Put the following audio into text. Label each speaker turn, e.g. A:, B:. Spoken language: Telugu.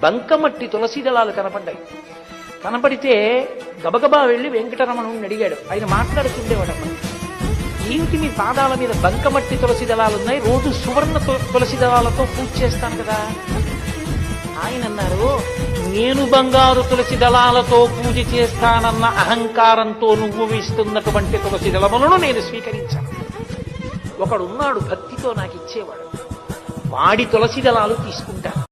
A: బంకమట్టి తులసి దళాలు కనపడ్డాయి. కనపడితే గబగబా వెళ్ళి వెంకటరమణుని అడిగాడు. ఆయన మాట్లాడుతుండేవాడమ్మ, ఏమిటి మీ పాదాల మీద బంకమట్టి తులసి దళాలున్నాయి, రోజు సువర్ణ తులసి దళాలతో పూజ చేస్తాను కదా. ఆయన అన్నారు, నేను బంగారు తులసి దళాలతో పూజ చేస్తానన్న అహంకారంతో నువ్వు ఇస్తున్నటువంటి తులసి దళములను నేను స్వీకరించాను. ఒకడున్నాడు భక్తితో నాకు ఇచ్చేవాడు, వాడి తులసి దళాలు తీసుకుంటాను.